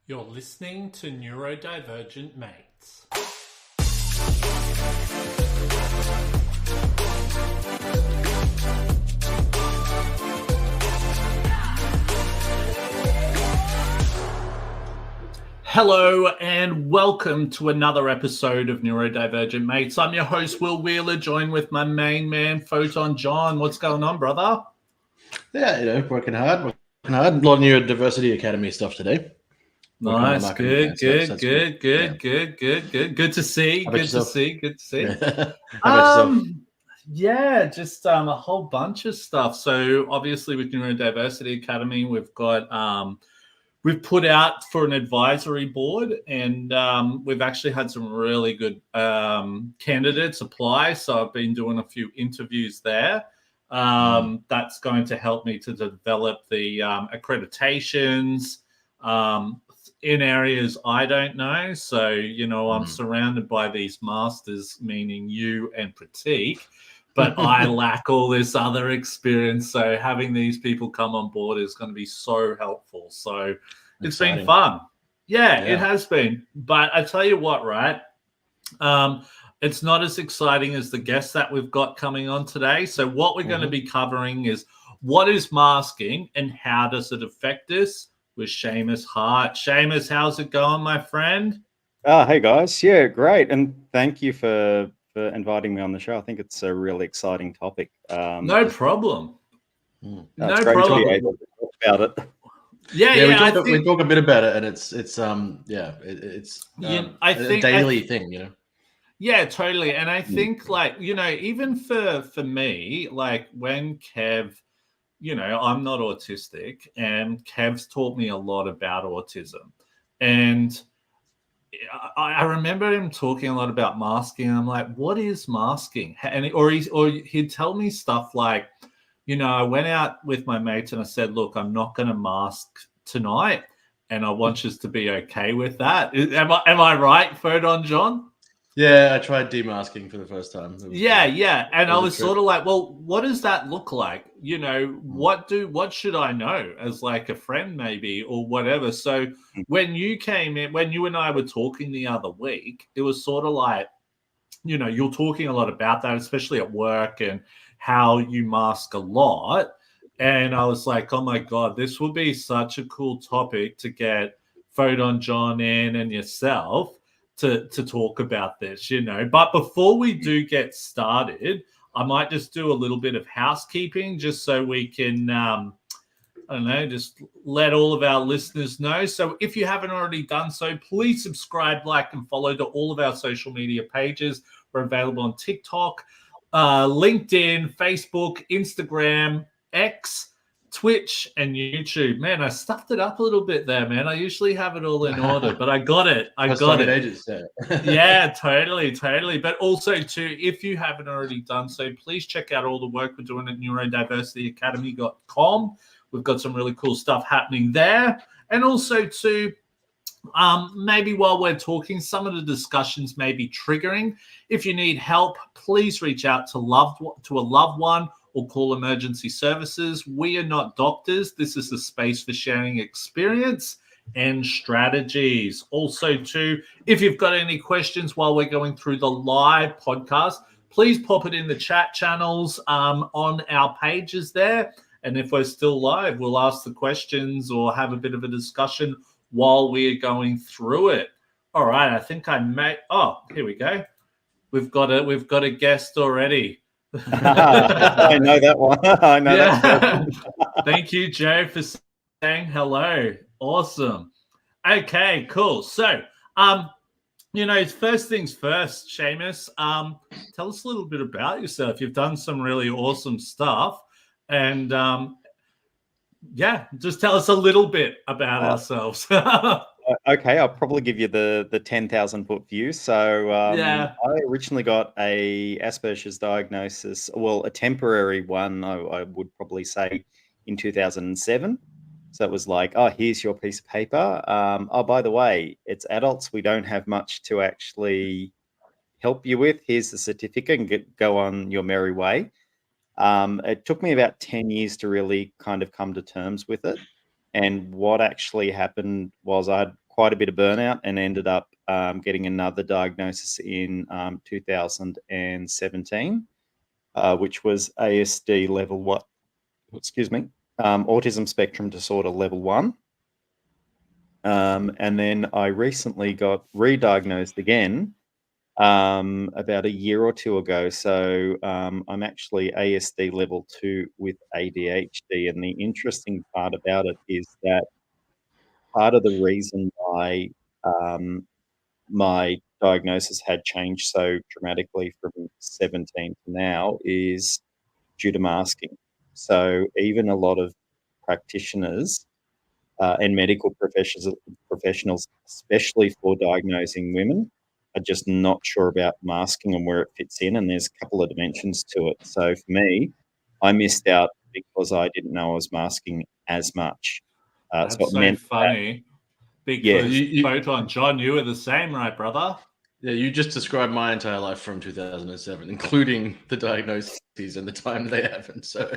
You're listening to Neurodivergent Mates. Hello and welcome to another episode of Neurodivergent Mates. I'm your host, Will Wheeler, joined with my main man, Photon John. What's going on, brother? Yeah, working hard. A lot of Neurodiversity Academy stuff today. Nice, good to see. How about yourself? How about yourself? Yeah, just a whole bunch of stuff. So obviously with Neurodiversity Academy, we've put out for an advisory board, and we've actually had some really good candidates apply. So I've been doing a few interviews there. That's going to help me to develop the accreditations in areas I don't know. So, I'm surrounded by these masters, meaning you and Pratik, but I lack all this other experience. So having these people come on board is going to be so helpful. So it's been fun. Yeah, it has been. But I tell you what, right? It's not as exciting as the guests that we've got coming on today. So what we're going to be covering is what is masking and how does it affect us with Shamus Hart. Shamus, how's it going, my friend? Hey, guys. Yeah, great. And thank you for inviting me on the show. I think it's a really exciting topic. No problem. No problem. To be able to talk about it. We talk a bit about it, and it's a daily thing, Yeah, totally. And I think, even for me, like when Kev, I'm not autistic, and Kev's taught me a lot about autism. And I remember him talking a lot about masking. And I'm like, what is masking? And he'd tell me stuff like, I went out with my mates and I said, look, I'm not going to mask tonight, and I want you to be okay with that. Am I right, Photon John? Yeah, I tried demasking for the first time. Yeah. And I was sort of like, well, what does that look like? What should I know as like a friend maybe or whatever? So when you came in, when you and I were talking the other week, it was sort of like, you're talking a lot about that, especially at work, and how you mask a lot. And I was like, oh my God, this would be such a cool topic to get Photon John in and yourself to talk about this, But before we do get started, I might just do a little bit of housekeeping just so we can, just let all of our listeners know. So if you haven't already done so, please subscribe, like, and follow to all of our social media pages. We're available on TikTok, LinkedIn, Facebook, Instagram, X, Twitch, and YouTube. Man, I stuffed it up a little bit there, man. I usually have it all in order, but I got it. Ages, Yeah, totally. But also, too, if you haven't already done so, please check out all the work we're doing at neurodiversityacademy.com. We've got some really cool stuff happening there. And also, too, maybe while we're talking, some of the discussions may be triggering. If you need help, please reach out to a loved one or call emergency services. We are not doctors. This is a space for sharing experience and strategies. Also, too, if you've got any questions while we're going through the live podcast, please pop it in the chat channels on our pages there. And if we're still live, we'll ask the questions or have a bit of a discussion while we're going through it. All right, I think here we go. We've got a guest already. I know that one. That. Thank you, Joe, for saying hello. Awesome. Okay, cool. So, first things first, Shamus, tell us a little bit about yourself. You've done some really awesome stuff, and just tell us a little bit about ourselves. Okay, I'll probably give you the 10,000-foot view. So I originally got a Asperger's diagnosis, well, a temporary one, I would probably say, in 2007. So it was like, oh, here's your piece of paper. By the way, it's adults. We don't have much to actually help you with. Here's the certificate and go on your merry way. It took me about 10 years to really kind of come to terms with it. And what actually happened was I had quite a bit of burnout and ended up getting another diagnosis in 2017, which was ASD level 1. Excuse me, autism spectrum disorder level 1. And then I recently got re-diagnosed again about a year or two ago. So I'm actually ASD level 2 with ADHD. And the interesting part about it is that part of the reason why my diagnosis had changed so dramatically from 17 to now is due to masking. So even a lot of practitioners and medical professionals, especially for diagnosing women, are just not sure about masking and where it fits in. And there's a couple of dimensions to it. So for me, I missed out because I didn't know I was masking as much. That's so it so meant funny. Because Photon, John, you were the same, right, brother? Yeah, you just described my entire life from 2007, including the diagnoses and the time they happened. So,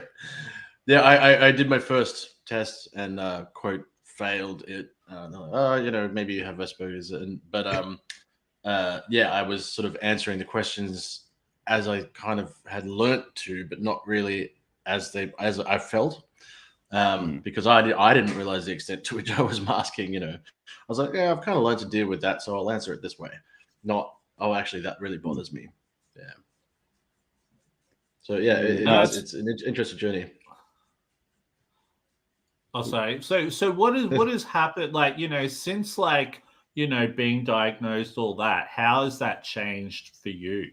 yeah, I did my first test and quote failed it. Maybe you have Asperger's, but yeah, I was sort of answering the questions as I kind of had learnt to, but not really as I felt. Because I didn't realize the extent to which I was masking. I was like, yeah, I've kind of learned to deal with that, so I'll answer it this way. Not, oh, actually, that really bothers me. Yeah. So yeah, it's an interesting journey. I'll say. So what has happened? Like, since being diagnosed, all that. How has that changed for you?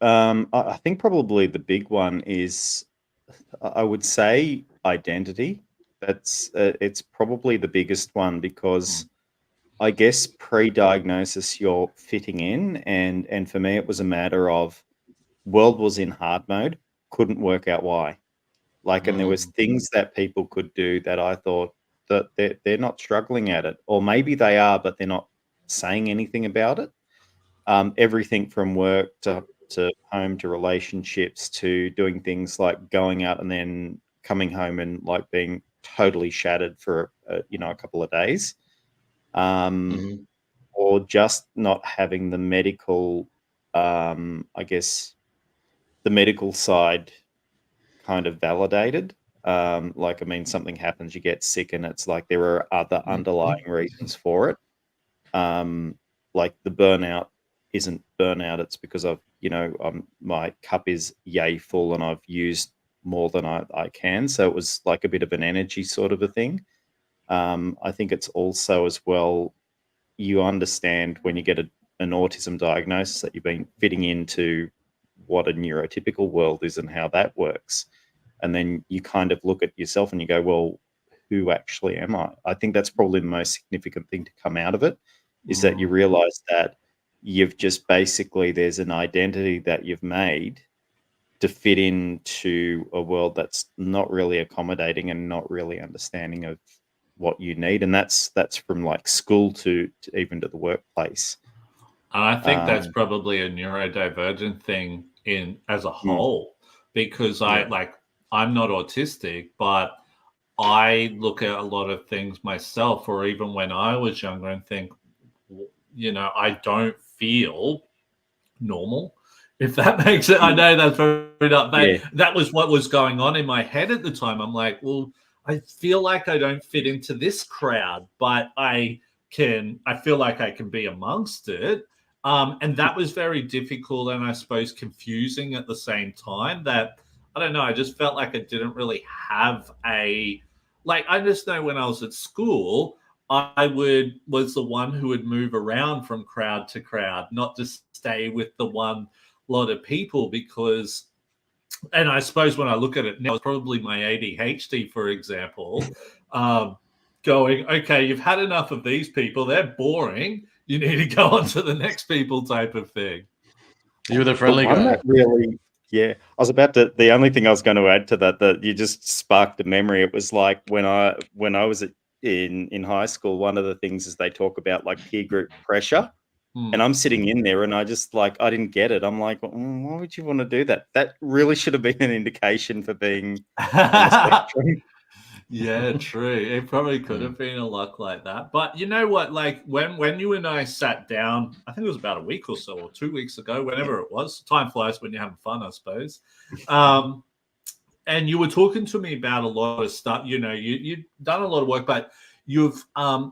I think probably the big one is, I would say, identity. It's probably the biggest one because I guess pre-diagnosis you're fitting in, and for me it was a matter of world was in hard mode, couldn't work out why. And there was things that people could do that I thought that they're not struggling at it, or maybe they are, but they're not saying anything about it. Everything from work to home to relationships to doing things like going out and then coming home and being totally shattered for a couple of days, or just not having the medical, I guess, the medical side kind of validated. Something happens, you get sick, and it's like there are other underlying reasons for it. Like the burnout isn't burnout, it's because my cup is yay full and I've used more than I can. So it was like a bit of an energy sort of a thing. I think it's also as well, you understand when you get an autism diagnosis that you've been fitting into what a neurotypical world is and how that works. And then you kind of look at yourself and you go, well, who actually am I? I think that's probably the most significant thing to come out of it, is that you realize that you've just basically, there's an identity that you've made to fit into a world that's not really accommodating and not really understanding of what you need. And that's from school to even to the workplace. And I think that's probably a neurodivergent thing as a whole, because I'm not autistic, but I look at a lot of things myself, or even when I was younger, and think, I don't feel normal, if that makes it. I know that's very not, but that was what was going on in my head at the time. I'm like, well, I feel like I don't fit into this crowd, but I feel like I can be amongst it. And that was very difficult and I suppose confusing at the same time. That, I don't know, I just felt like I didn't really have I just know when I was at school, I was the one who would move around from crowd to crowd, not just stay with the one lot of people, because, and I suppose when I look at it now, it's probably my ADHD, for example, going, okay, you've had enough of these people, they're boring, you need to go on to the next people type of thing. You were the friendly guy. I was about to, the only thing I was going to add to that you just sparked a memory. It was like when I was in high school, one of the things is they talk about peer group pressure. And I'm sitting in there and I just I didn't get it. I'm like, why would you want to do that? That really should have been an indication for being on the spectrum. Yeah, true. It probably could have been a lot like that. But you know what? Like when you and I sat down, I think it was about a week or so, or 2 weeks ago, whenever it was. Time flies when you're having fun, I suppose. And you were talking to me about a lot of stuff. You know, you've done a lot of work, but you're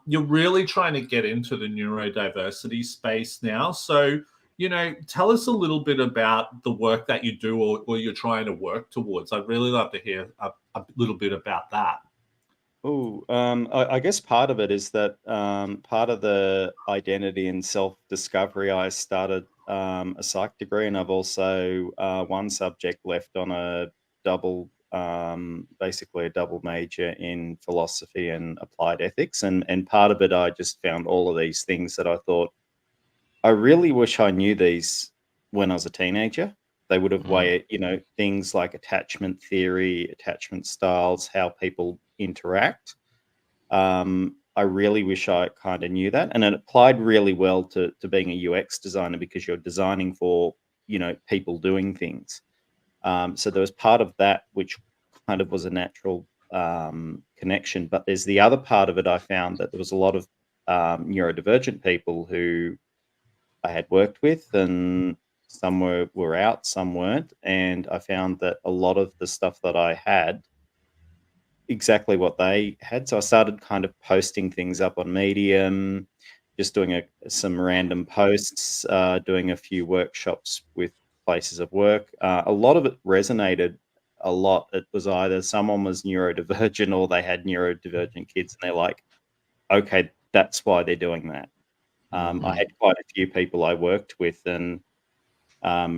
really trying to get into the neurodiversity space now. So, you know, tell us a little bit about the work that you do, or you're trying to work towards. I'd really love to hear a little bit about that. Oh, I guess part of it is that part of the identity and self-discovery, I started a psych degree, and I've also one subject left on a double, basically a double major in philosophy and applied ethics. And part of it, I just found all of these things that I thought, I really wish I knew these when I was a teenager. They would have weighed, you know, things like attachment theory, attachment styles, how people interact. I really wish I kind of knew that, and it applied really well to being a UX designer, because you're designing for, you know, people doing things. So there was part of that which kind of was a natural connection, but there's the other part of it. I found that there was a lot of neurodivergent people who I had worked with, and some were out, some weren't. And I found that a lot of the stuff that I had, exactly what they had. So I started kind of posting things up on Medium, just doing some random posts, doing a few workshops with places of work. A lot of it resonated a lot. It was either someone was neurodivergent or they had neurodivergent kids, and they're like, okay, that's why they're doing that. I had quite a few people I worked with, and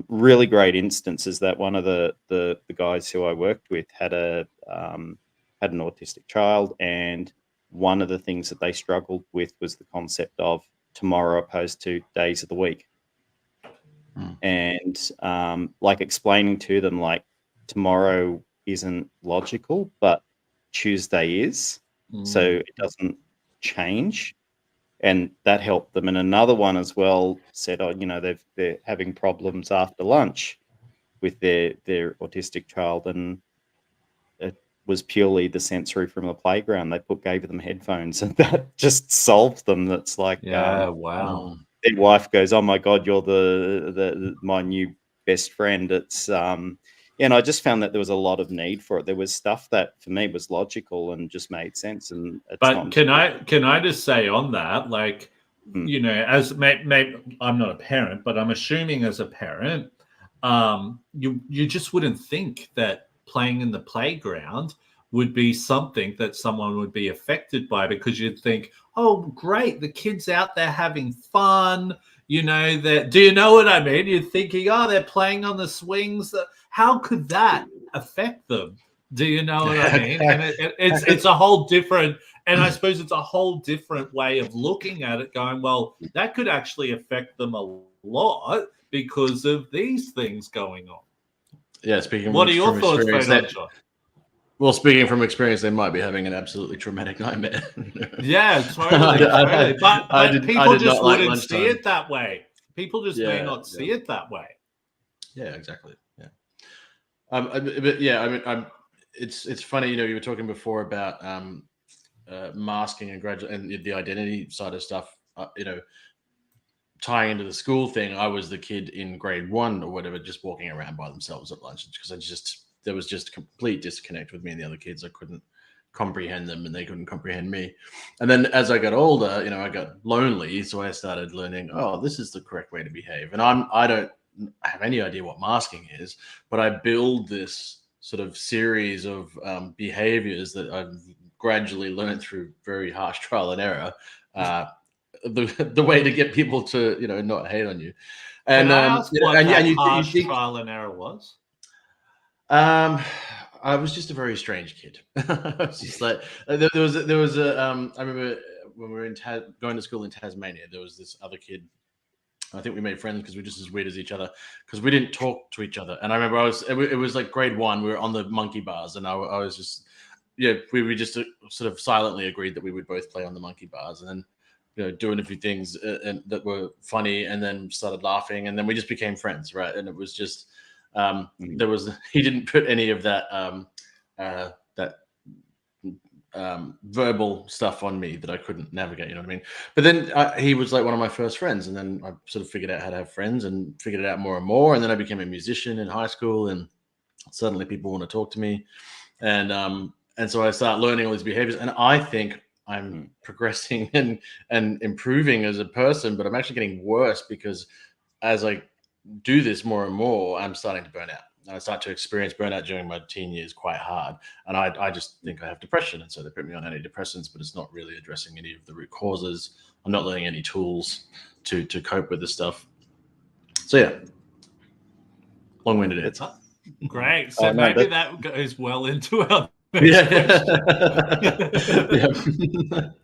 really great instances that one of the guys who I worked with had had an autistic child, and one of the things that they struggled with was the concept of tomorrow opposed to days of the week. And like explaining to them, like, tomorrow isn't logical, but Tuesday is, so it doesn't change. And that helped them. And another one as well said, oh, you know, they're having problems after lunch with their autistic child, and it was purely the sensory from the playground. They gave them headphones, and that just solved them. That's like, Yeah, wow. their wife goes, "Oh my God, you're my new best friend." It's and I just found that there was a lot of need for it. There was stuff that for me was logical and just made sense. And it's But not. can I just say on that, like, you know, as maybe I'm not a parent, but I'm assuming as a parent, you just wouldn't think that playing in the playground would be something that someone would be affected by, because you'd think, oh, great, the kids out there having fun. You know, that, do you know what I mean? You're thinking, oh, they're playing on the swings. How could that affect them? Do you know what I mean? And it's a whole different, and I suppose it's a whole different way of looking at it, going, well, that could actually affect them a lot because of these things going on. Yeah, speaking What are your from thoughts, experience, John? well, speaking from experience, they might be having an absolutely traumatic nightmare. Yeah, totally. But people did just not like wouldn't see lunchtime. it that way. People just may not see it that way. Yeah, exactly. Yeah. But yeah, I mean, it's funny, you know, you were talking before about masking and the identity side of stuff. You know, tying into the school thing, I was the kid in grade 1 or whatever, just walking around by themselves at lunch, because there was just complete disconnect with me and the other kids. I couldn't comprehend them, and they couldn't comprehend me. And then as I got older, you know, I got lonely, so I started learning, oh, this is the correct way to behave. And I don't have any idea what masking is, but I build this sort of series of behaviors that I've gradually learned through very harsh trial and error. The way to get people to, you know, not hate on you. And Can I ask what that harsh think, trial and error was? I was just a very strange kid. I was just like, there was a I remember when we were going to school in Tasmania, there was this other kid. I think we made friends because we're just as weird as each other, because we didn't talk to each other. And I remember it was like grade 1. We were on the monkey bars, and I was just, yeah, we just sort of silently agreed that we would both play on the monkey bars, and then, you know, doing a few things and that were funny, and then started laughing, and then we just became friends, right? And it was just he didn't put any of that that verbal stuff on me that I couldn't navigate. You know what I mean? But then he was like one of my first friends, and then I sort of figured out how to have friends and figured it out more and more. And then I became a musician in high school, and suddenly people want to talk to me, and so I start learning all these behaviors, and I think I'm progressing and improving as a person, but I'm actually getting worse because as I do this more and more, I'm starting to burn out. And I start to experience burnout during my teen years quite hard. And I just think I have depression. And so they put me on antidepressants, but it's not really addressing any of the root causes. I'm not learning any tools to cope with this stuff. So yeah, long-winded answer. Great. So maybe that goes well into our next question.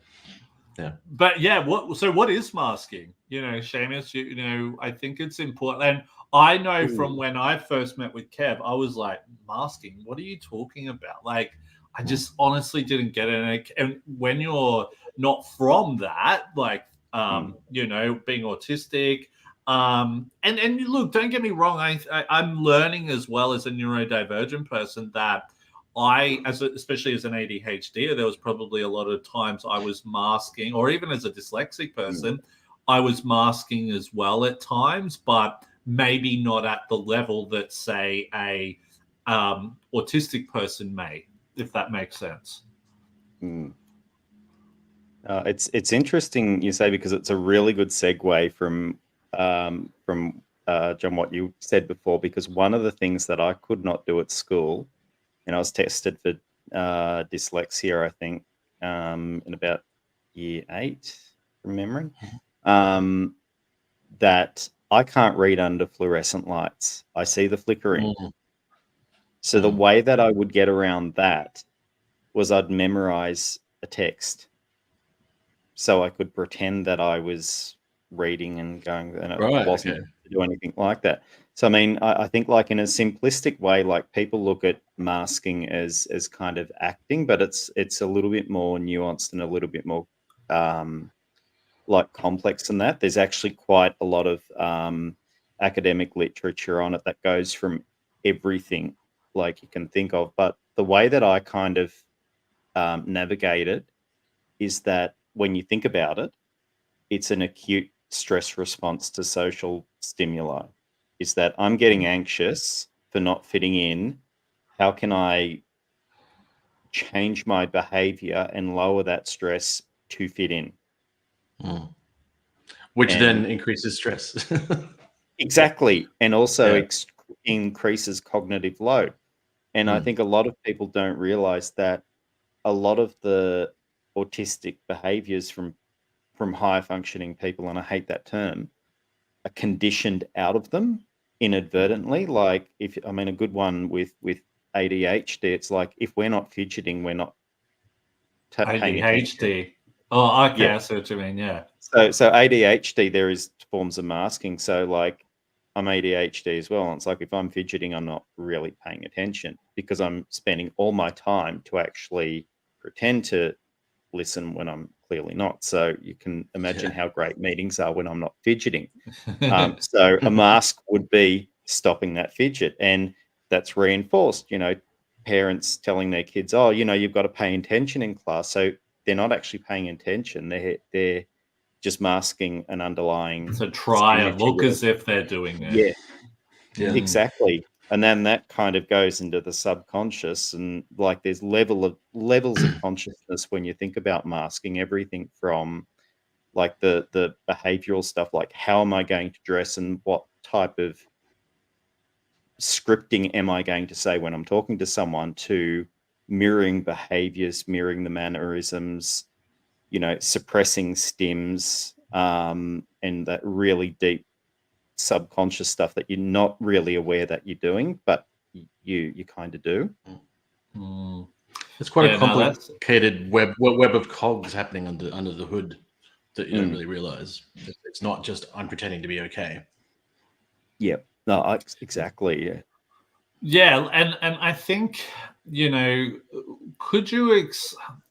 Yeah. But yeah, what is masking? Shamus, I think it's important. And I know from when I first met with Kev, I was like, masking, what are you talking about? Like, I just honestly didn't get it. And when you're not from that, like, being autistic, and look, don't get me wrong, I'm learning as well as a neurodivergent person that especially as an ADHD, there was probably a lot of times I was masking, or even as a dyslexic person, I was masking as well at times, but maybe not at the level that, say, a autistic person may, if that makes sense. It's interesting you say, because it's a really good segue from John, what you said before, because one of the things that I could not do at school, and I was tested for dyslexia, I think, in about year 8 from memory, that I can't read under fluorescent lights. I see the flickering. So the way that I would get around that was I'd memorize a text so I could pretend that I was reading and going, and it wasn't to do anything like that. So, I mean, I think, like, in a simplistic way, like, people look at masking as kind of acting, but it's a little bit more nuanced and a little bit more like complex than that. There's actually quite a lot of academic literature on it that goes from everything like you can think of. But the way that I kind of navigate it is that when you think about it, it's an acute stress response to social stimuli. Is that I'm getting anxious for not fitting in. How can I change my behavior and lower that stress to fit in? Which then increases stress. Exactly. And also increases cognitive load. And I think a lot of people don't realize that a lot of the autistic behaviors from high functioning people, and I hate that term, are conditioned out of them inadvertently. Like, a good one with ADHD, it's like, if we're not fidgeting, we're not paying attention. ADHD. Oh, okay. Yeah. I see what you mean. Yeah. So ADHD, there is forms of masking. So, like, I'm ADHD as well. And it's like, if I'm fidgeting, I'm not really paying attention because I'm spending all my time to actually pretend to listen when I'm clearly not. So you can imagine how great meetings are when I'm not fidgeting. So a mask would be stopping that fidget, and that's reinforced. Parents telling their kids, "Oh, you've got to pay attention in class." So they're not actually paying attention. They're just masking an underlying. So try and look as if they're doing it. Yeah, exactly. And then that kind of goes into the subconscious, and like, there's levels of consciousness when you think about masking. Everything from like the behavioral stuff, like how am I going to dress and what type of scripting am I going to say when I'm talking to someone, to mirroring behaviors, mirroring the mannerisms, suppressing stims, and that really deep subconscious stuff that you're not really aware that you're doing, but you kind of do. It's quite a complicated web of cogs happening under the hood that you don't really realize. It's not just I'm pretending to be okay. Yep. No, exactly. Yeah, and I think, could you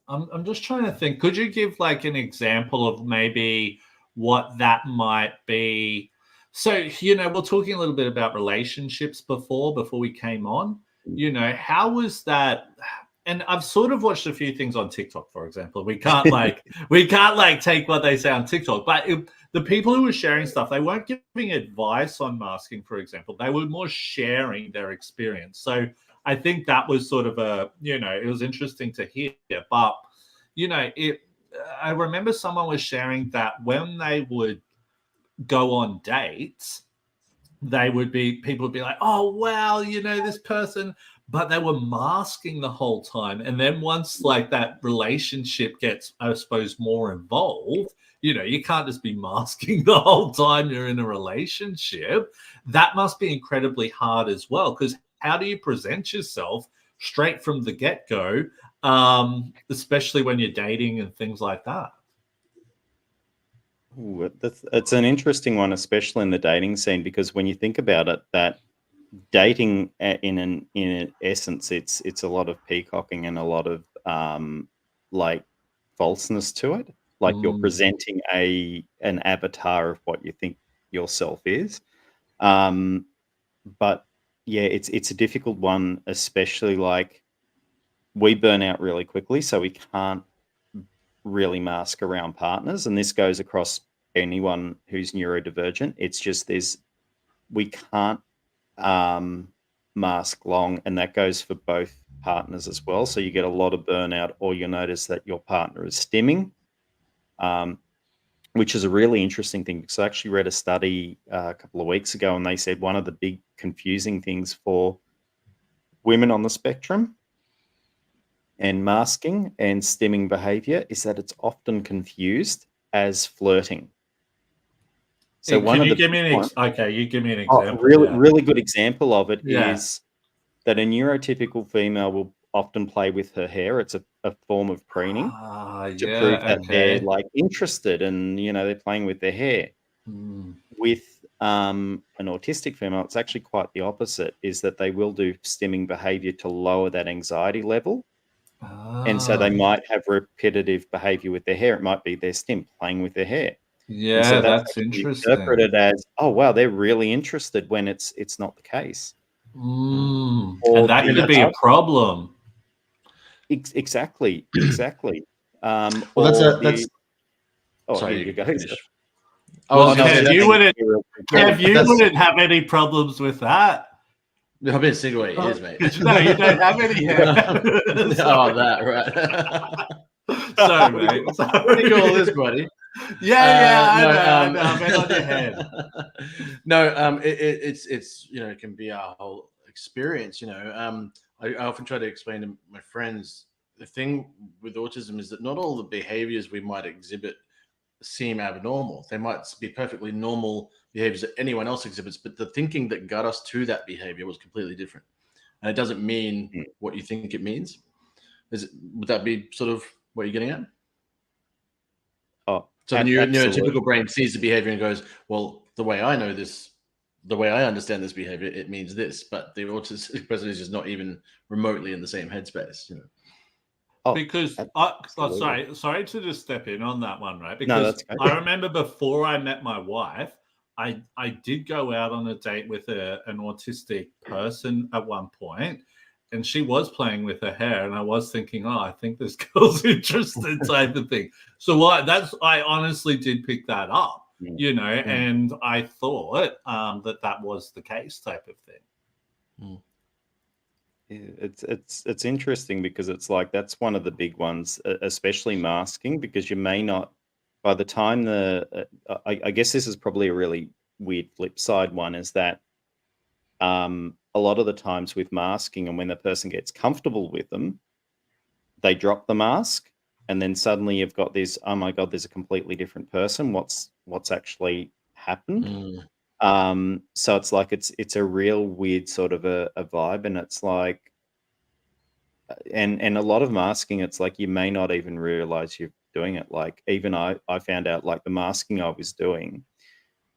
I'm just trying to think, could you give like an example of maybe what that might be? So, we're talking a little bit about relationships before we came on. How was that? and I've sort of watched a few things on TikTok, for example. We can't take what they say on TikTok, but the people who were sharing stuff, they weren't giving advice on masking, for example. They were more sharing their experience. So I think that was sort of it was interesting to hear. But I remember someone was sharing that when they would go on dates, people would be like, oh wow, this person, but they were masking the whole time. And then once like that relationship gets, I suppose, more involved, you can't just be masking the whole time you're in a relationship. That must be incredibly hard as well, because how do you present yourself straight from the get-go, especially when you're dating and things like that? Ooh, it's an interesting one, especially in the dating scene, because when you think about it, that dating in essence, it's a lot of peacocking and a lot of like falseness to it. Like you're presenting an avatar of what you think yourself is. But yeah, it's a difficult one, especially like we burn out really quickly, so we can't really mask around partners, and this goes across anyone who's neurodivergent. It's just we can't mask long, and that goes for both partners as well. So you get a lot of burnout, or you'll notice that your partner is stimming, which is a really interesting thing, because I actually read a study a couple of weeks ago, and they said one of the big confusing things for women on the spectrum and masking and stimming behavior is that it's often confused as flirting. So you give me an example. Really good example of it is that a neurotypical female will often play with her hair. It's a form of preening to prove that they're like interested, and they're playing with their hair. With an autistic female, it's actually quite the opposite, is that they will do stimming behavior to lower that anxiety level. And so they might have repetitive behavior with their hair. It might be their stim playing with their hair. Yeah, and so that's interesting. Interpreted as, oh wow, they're really interested, when it's not the case. And that could be a problem. Exactly. Well, that's. Sorry, you go. You wouldn't have any problems with that. I've been single 8 years, mate. No, you don't have any hair. That right. Sorry, mate. What do you call this, buddy? I know. I'm on your head. No, it's it can be our whole experience. I often try to explain to my friends, the thing with autism is that not all the behaviors we might exhibit seem abnormal. They might be perfectly normal behaviors that anyone else exhibits, but the thinking that got us to that behavior was completely different, and it doesn't mean what you think it means. Would that be sort of what you're getting at? So the neurotypical brain sees the behavior and goes, well, the way I know this, the way I understand this behavior, it means this, but the autistic person is just not even remotely in the same headspace. Because sorry to just step in on that one, right? Because I remember before I met my wife, I did go out on a date with an autistic person at one point, and she was playing with her hair, and I was thinking, oh, I think this girl's interested, type of thing. So I honestly did pick that up, and I thought that was the case, type of thing. It's interesting, because it's like that's one of the big ones, especially masking, because you may not, by the time I guess this is probably a really weird flip side one, is that a lot of the times with masking, and when the person gets comfortable with them, they drop the mask, and then suddenly you've got this, oh my God, there's a completely different person. What's actually happened? So it's like it's a real weird sort of a vibe, and it's like, and a lot of masking, it's like you may not even realize you're doing it. Like even I found out, like, the masking I was doing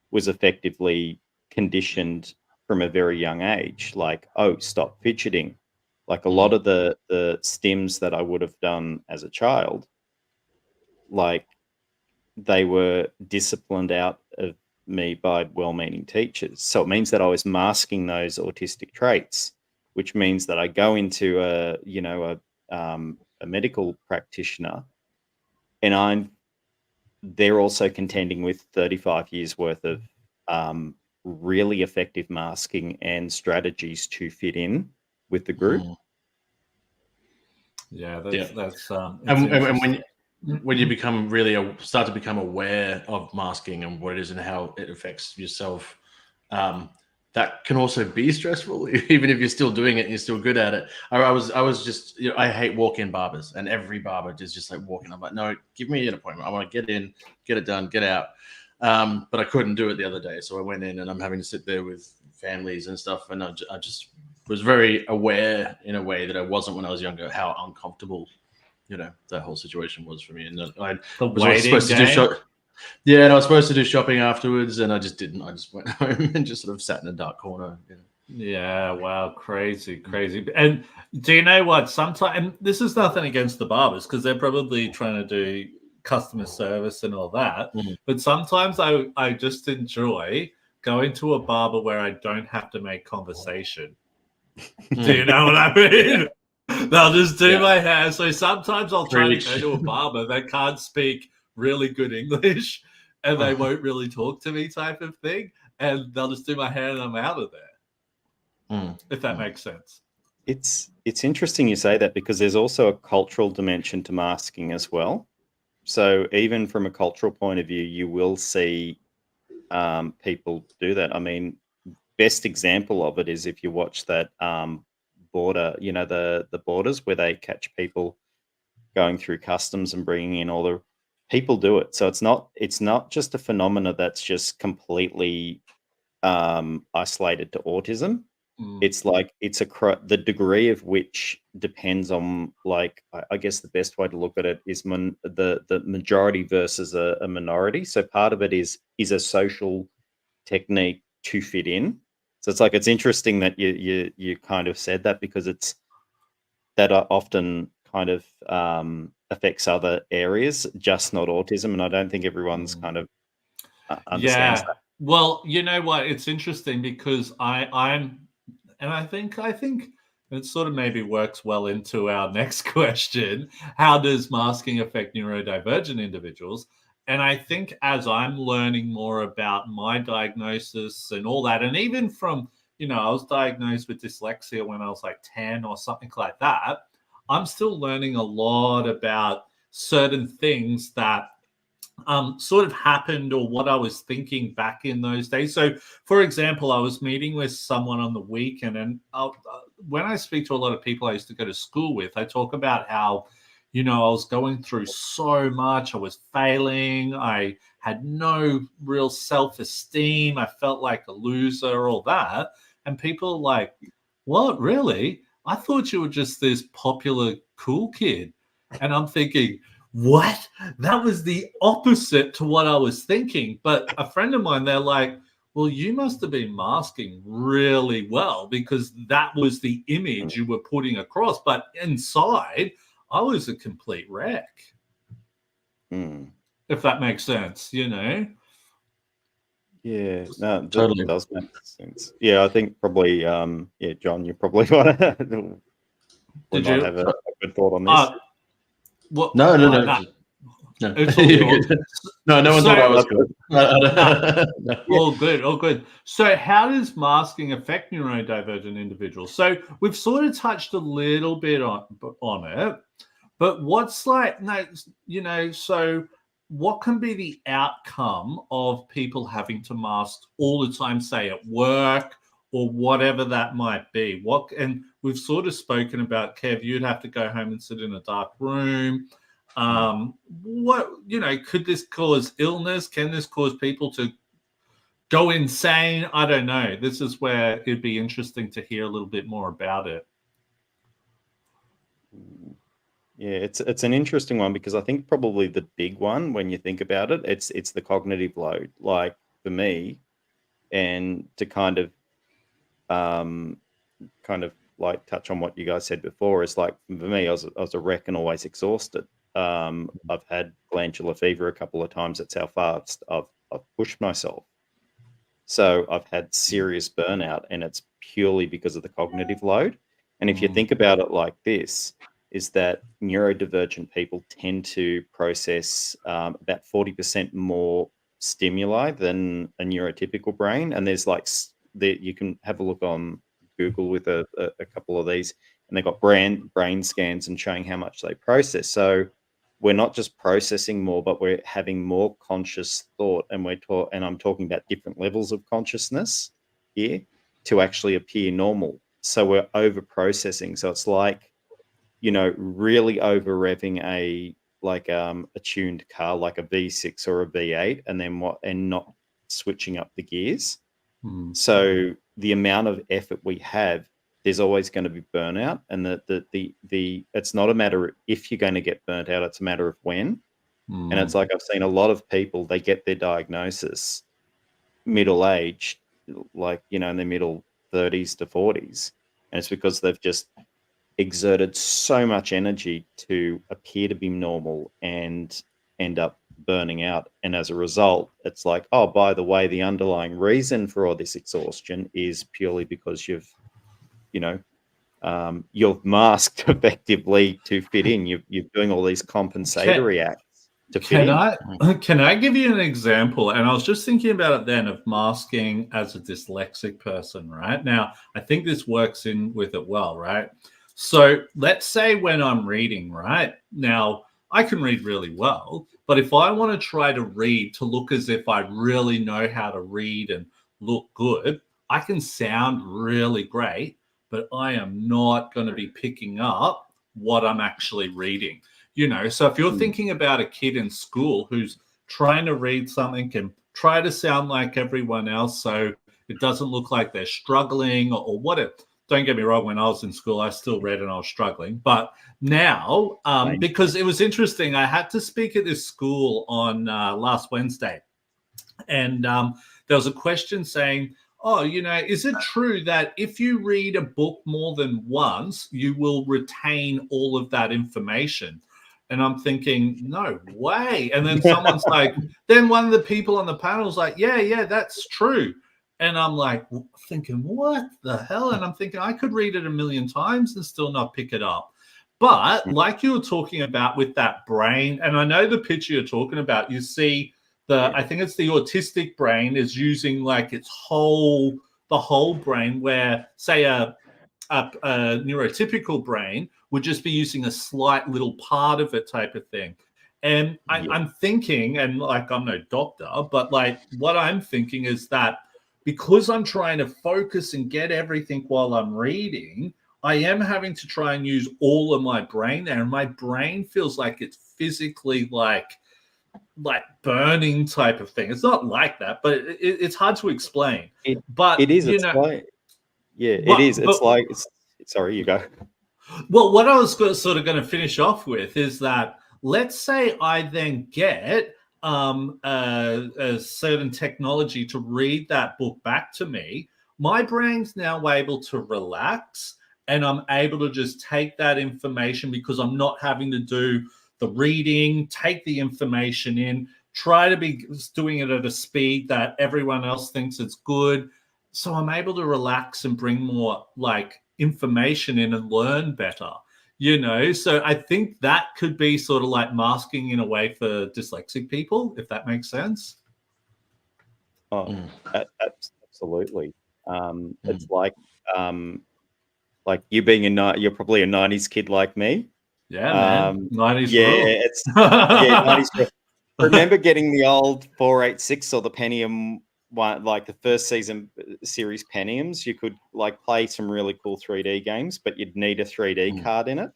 was effectively conditioned from a very young age. Like, oh, stop fidgeting. Like a lot of the stims that I would have done as a child, like they were disciplined out of me by well-meaning teachers. So it means that I was masking those autistic traits, which means that I go into a a medical practitioner, and they're also contending with 35 years worth of really effective masking and strategies to fit in with the group. Yeah, that's and when you become start to become aware of masking and what it is and how it affects yourself, that can also be stressful, even if you're still doing it and you're still good at it. I was just, I hate walk-in barbers, and every barber is just like walking. I'm like, no, give me an appointment. I want to get in, get it done, get out. But I couldn't do it the other day, so I went in, and I'm having to sit there with families and stuff, and I just was very aware in a way that I wasn't when I was younger, how uncomfortable, that whole situation was for me. And I was supposed to do yeah, and I was supposed to do shopping afterwards, and I just didn't. I just went home and just sort of sat in a dark corner. Yeah, wow, crazy. And do you know what? Sometimes, and this is nothing against the barbers, because they're probably trying to do customer service and all that. But sometimes I just enjoy going to a barber where I don't have to make conversation. Do you know what I mean? They'll just do my hair. So sometimes I'll try to go to a barber that can't speak really good English, and they won't really talk to me, type of thing. And they'll just do my hair, and I'm out of there. If that makes sense. It's interesting you say that, because there's also a cultural dimension to masking as well. So even from a cultural point of view, you will see people do that. I mean, best example of it is if you watch that border, the borders where they catch people going through customs and bringing in all the people do it. So it's not just a phenomena that's just completely isolated to autism. It's like the degree of which depends on, like, I guess the best way to look at it is the majority versus a minority. So part of it is a social technique to fit in. So it's interesting that you kind of said that, because it's that often kind of affects other areas, just not autism. And I don't think everyone's kind of understands that. Well, you know what? It's interesting, because I think it sort of maybe works well into our next question. How does masking affect neurodivergent individuals? And I think as I'm learning more about my diagnosis and all that, and even from, I was diagnosed with dyslexia when I was like 10 or something like that, I'm still learning a lot about certain things that sort of happened, or what I was thinking back in those days. So, for example, I was meeting with someone on the weekend, and when I speak to a lot of people I used to go to school with, I talk about how, I was going through so much. I was failing. I had no real self-esteem. I felt like a loser, all that. And people are like, what, really? I thought you were just this popular, cool kid. And I'm thinking, what? That was the opposite to what I was thinking. But a friend of mine, they're like, well, you must have been masking really well, because that was the image you were putting across. But inside, I was a complete wreck. If that makes sense, Yeah, no, totally does make sense. Yeah, I think probably, John, you probably want to have a good thought on this. Well, no. It's all good. No one thought I was good. All good. So how does masking affect neurodivergent individuals? So we've sort of touched a little bit on it, but what's so what can be the outcome of people having to mask all the time, say at work or whatever that might be? And we've sort of spoken about, Kev, you'd have to go home and sit in a dark room. Could this cause illness? Can this cause people to go insane? I don't know. This is where it'd be interesting to hear a little bit more about it. Yeah, it's an interesting one, because I think probably the big one, when you think about it, it's the cognitive load. Like for me, and to kind of like touch on what you guys said before, is like for me, I was a wreck and always exhausted. I've had glandular fever a couple of times. That's how fast I've pushed myself. So I've had serious burnout, and it's purely because of the cognitive load. And if you think about it like this, is that neurodivergent people tend to process about 40% more stimuli than a neurotypical brain. And there's like you can have a look on Google with a couple of these, and they've got brain scans and showing how much they process. So we're not just processing more, but we're having more conscious thought, and I'm talking about different levels of consciousness here to actually appear normal. So we're over processing. So it's like, really over revving a tuned car like a V6 or a V8, and not switching up the gears. So the amount of effort we have, there's always going to be burnout, and it's not a matter of if you're going to get burnt out, it's a matter of when. And it's like, I've seen a lot of people, they get their diagnosis middle age, like, in their middle 30s to 40s, and it's because they've just exerted so much energy to appear to be normal and end up burning out. And as a result, it's like, oh, by the way, the underlying reason for all this exhaustion is purely because you've masked effectively to fit in. You're doing all these compensatory acts to fit in. Can I give you an example? And I was just thinking about it then, of masking as a dyslexic person, right? Now, I think this works in with it well, right? So let's say when I'm reading, right? Now, I can read really well, but if I want to try to read to look as if I really know how to read and look good, I can sound really great, but I am not going to be picking up what I'm actually reading. So if you're thinking about a kid in school who's trying to read something and try to sound like everyone else so it doesn't look like they're struggling or whatever. Don't get me wrong, when I was in school, I still read and I was struggling. But now, because it was interesting, I had to speak at this school on last Wednesday. And there was a question saying, is it true that if you read a book more than once, you will retain all of that information? And I'm thinking, no way. And then someone's like, then one of the people on the panel is like, yeah, that's true. And I'm like thinking, what the hell? And I'm thinking, I could read it 1,000,000 times and still not pick it up. But like you were talking about with that brain, and I know the picture you're talking about, you see I think it's the autistic brain is using like the whole brain, where say a neurotypical brain would just be using a slight little part of it, type of thing. And I'm thinking, and like, I'm no doctor, but like what I'm thinking is that because I'm trying to focus and get everything while I'm reading, I am having to try and use all of my brain there. And my brain feels like it's physically like burning type of thing. It's not like that, but it's hard to explain. But it is. It is. It's like, sorry, you go. Well, what I was sort of going to finish off with is that, let's say I then get a certain technology to read that book back to me. My brain's now able to relax, and I'm able to just take that information because I'm not having to do the reading, take the information in, try to be doing it at a speed that everyone else thinks it's good. So I'm able to relax and bring more like information in and learn better. So I think that could be sort of like masking in a way for dyslexic people, if that makes sense. Oh, absolutely. It's like you being you're probably a 90s kid like me. Yeah, man. 90s rule. It's 90s rule. Remember getting the old 486 or the Pentium one, like the first series Pentiums? You could like play some really cool 3D games, but you'd need a 3D card in it.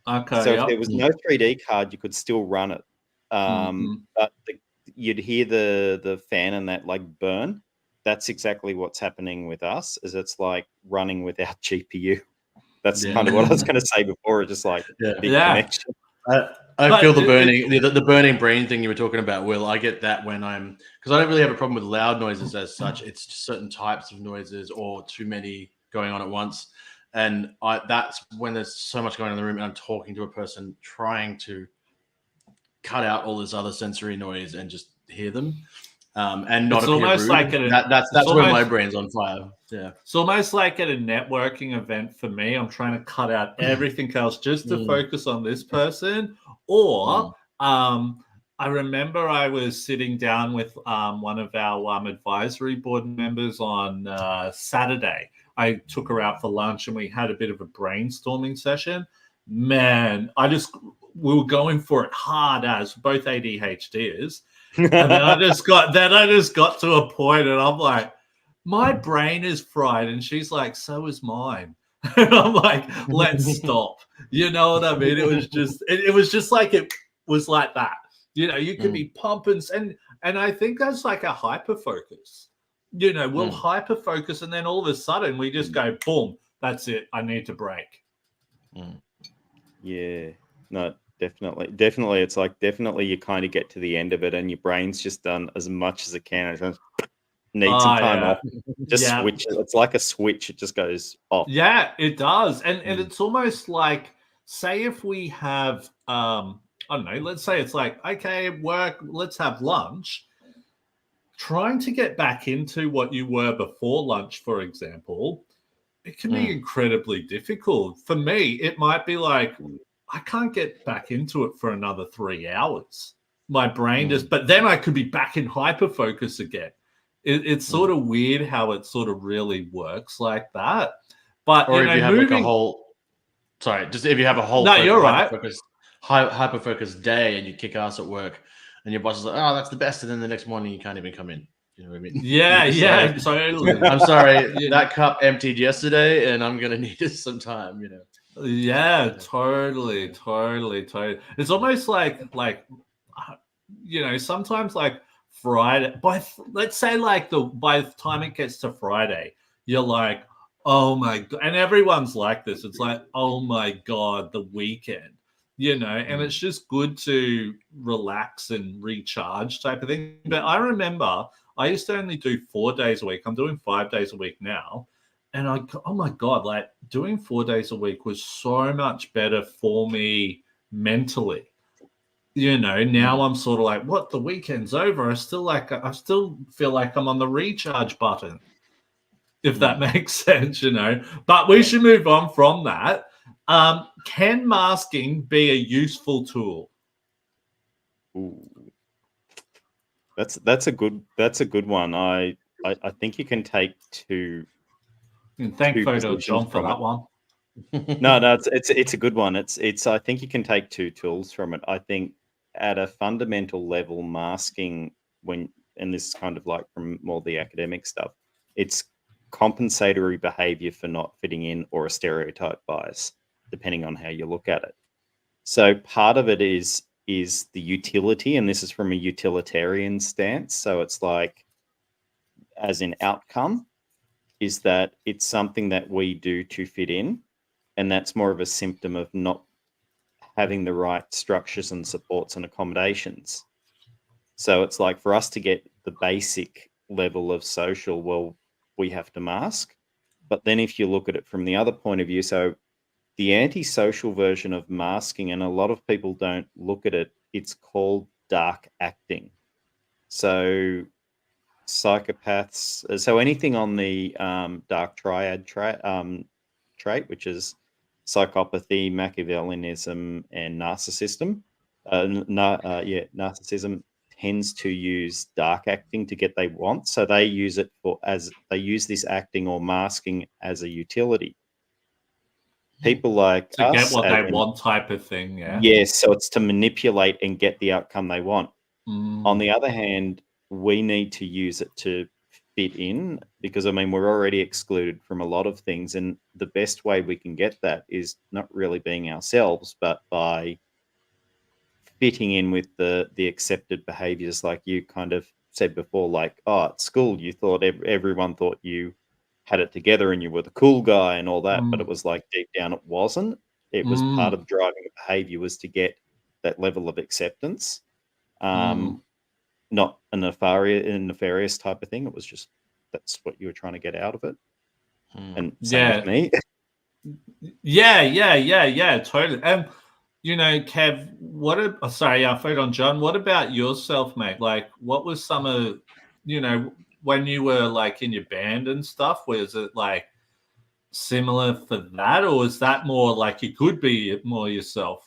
Okay. So if there was no 3D card, you could still run it. But you'd hear the fan and that like burn. That's exactly what's happening with us, is it's like running without GPU. That's kind of what I was going to say before. Just like big connection. I feel the burning, the burning brain thing you were talking about, Will. I get that when because I don't really have a problem with loud noises as such. It's just certain types of noises or too many going on at once. And that's when there's so much going on in the room and I'm talking to a person trying to cut out all this other sensory noise and just hear them. and not It's appear almost rude. like That's where my brain's on fire. Yeah. It's almost like at a networking event for me. I'm trying to cut out everything else just to focus on this person. Or I remember I was sitting down with one of our advisory board members on Saturday. I took her out for lunch and we had a bit of a brainstorming session. Man, we were going for it hard as both ADHDers. And then I just got to a point and I'm like, my brain is fried. And she's like, so is mine. And I'm like, let's stop. You know what I mean? It was just like, it was like that. You know, you could be pumping. And I think that's like a hyper focus. You know, we'll hyper focus and then all of a sudden we just go, boom, that's it. I need to break. Yeah, no, definitely. It's like definitely you kind of get to the end of it and your brain's just done as much as it can. It just needs some time off. Just switch it. It's like a switch. It just goes off. Yeah, it does. And it's almost like, say if we have, I don't know, let's say it's like, okay, work, let's have lunch. Trying to get back into what you were before lunch, for example, it can be incredibly difficult. For me, it might be like, I can't get back into it for another 3 hours. My brain but then I could be back in hyper focus again. It's sort of weird how it sort of really works like that. But or if you have like a whole, if you have a whole hyper focused day and you kick ass at work and your boss is like, oh, that's the best. And then the next morning you can't even come in. You know what I mean? Yeah, totally. I'm sorry, that cup emptied yesterday and I'm going to need some time, you know? Yeah, totally. It's almost like, you know, sometimes like Friday, let's say like by the time it gets to Friday, you're like, oh my God. And everyone's like this. It's like, oh my God, the weekend. You know, and it's just good to relax and recharge type of thing. But I remember I used to only do 4 days a week. I'm doing 5 days a week now. And oh my God, like doing 4 days a week was so much better for me mentally. You know, now I'm sort of like, what, the weekend's over. I still feel like I'm on the recharge button, if that makes sense, you know. But we should move on from that. Can masking be a useful tool? Ooh. That's a good one. I think you can take two. Thank Photo John for that one. No, it's a good one. It's I think you can take two tools from it. I think at a fundamental level, masking and this is kind of like from more the academic stuff, it's compensatory behavior for not fitting in or a stereotype bias, depending on how you look at it. So part of it is the utility, and this is from a utilitarian stance. So it's like, as in outcome, is that it's something that we do to fit in, and that's more of a symptom of not having the right structures and supports and accommodations. So it's like, for us to get the basic level of social, well, we have to mask. But then if you look at it from the other point of view, so the antisocial version of masking, and a lot of people don't look at it, it's called dark acting. So psychopaths, so anything on the dark triad trait, which is psychopathy, Machiavellianism, and narcissism. Narcissism tends to use dark acting to get they want. So they use it they use this acting or masking as a utility. People like to get what they want type of thing. Yes, so it's to manipulate and get the outcome they want. On the other hand, we need to use it to fit in, because I mean, we're already excluded from a lot of things, and the best way we can get that is not really being ourselves, but by fitting in with the accepted behaviors, like you kind of said before, like, oh, at school you thought everyone thought you had it together and you were the cool guy and all that, but it was like deep down it wasn't. It was part of driving the behavior was to get that level of acceptance. Not a nefarious type of thing. It was just, that's what you were trying to get out of it. And same with me. Yeah, totally. And you know, Kev, John, what about yourself, mate? Like, what was some of you know, when you were like in your band and stuff, was it like similar for that, or is that more like you could be more yourself?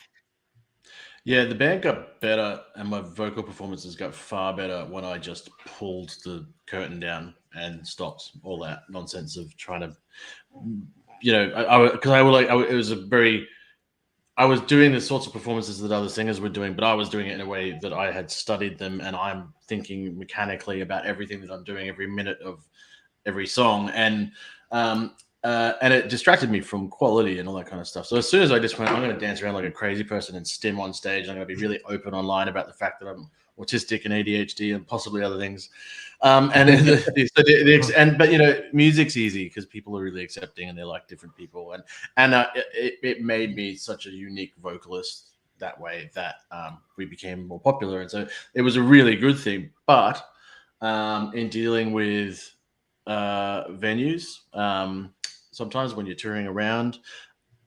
Yeah, the band got better, and my vocal performances got far better when I just pulled the curtain down and stopped all that nonsense of trying to, you know, because it was a very, I was doing the sorts of performances that other singers were doing, but I was doing it in a way that I had studied them, and I'm thinking mechanically about everything that I'm doing every minute of every song, and it distracted me from quality and all that kind of stuff. So as soon as I just went, I'm going to dance around like a crazy person and stim on stage, and I'm going to be really open online about the fact that I'm autistic and ADHD and possibly other things. But you know, music's easy because people are really accepting and they like different people, and it made me such a unique vocalist that way that we became more popular, and so it was a really good thing. But in dealing with venues, sometimes when you're touring around,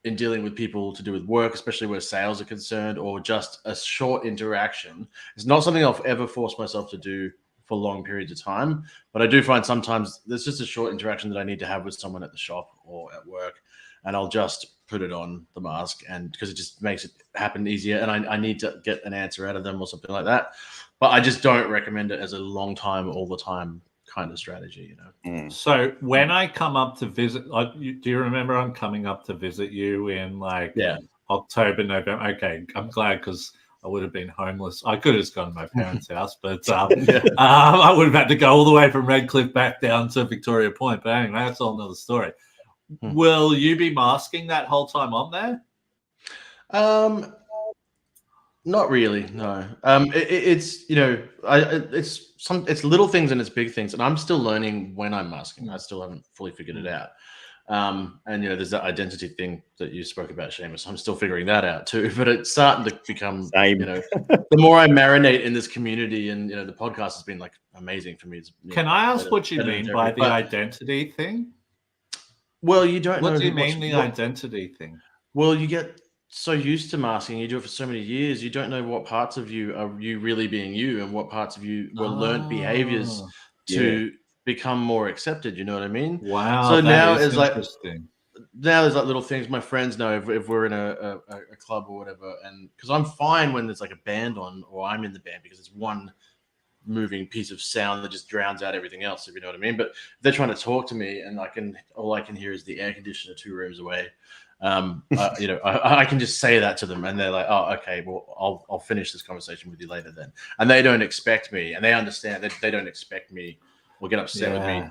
in dealing with people to do with work, especially where sales are concerned, or just a short interaction, it's not something I've ever forced myself to do for long periods of time. But I do find sometimes there's just a short interaction that I need to have with someone at the shop or at work, and I'll just put it on the mask, and because it just makes it happen easier, and I need to get an answer out of them or something like that. But I just don't recommend it as a long time, all the time kind of strategy, you know. So when I come up to visit, do you remember I'm coming up to visit you in like October, November? Okay, I'm glad because I would have been homeless. I could have just gone to my parents' house, but I would have had to go all the way from Redcliffe back down to Victoria Point. But anyway, that's all another story. Will you be masking that whole time on there? Not really, no. It's, you know, it's little things and it's big things, and I'm still learning when I'm masking. I still haven't fully figured it out. And you know, there's that identity thing that you spoke about, Shamus. I'm still figuring that out too. But it's starting to become, you know, the more I marinate in this community, and you know, the podcast has been like amazing for me. It's, Can I ask what you mean by the identity thing? Well, you don't know. What do you mean the identity thing? Well, you get so used to masking, you do it for so many years, you don't know what parts of you are you really being you, and what parts of you were learned behaviors to become more accepted. You know what I mean? Wow. So now is it's like, interesting. now there's like little things my friends know if we're in a club or whatever, and because I'm fine when there's like a band on or I'm in the band, because it's one moving piece of sound that just drowns out everything else, if you know what I mean. But if they're trying to talk to me and all I can hear is the air conditioner 2 rooms away, you know, I can just say that to them, and they're like, "Oh, okay, well, I'll finish this conversation with you later then." And they don't expect me, and they understand that they don't expect me or get upset with me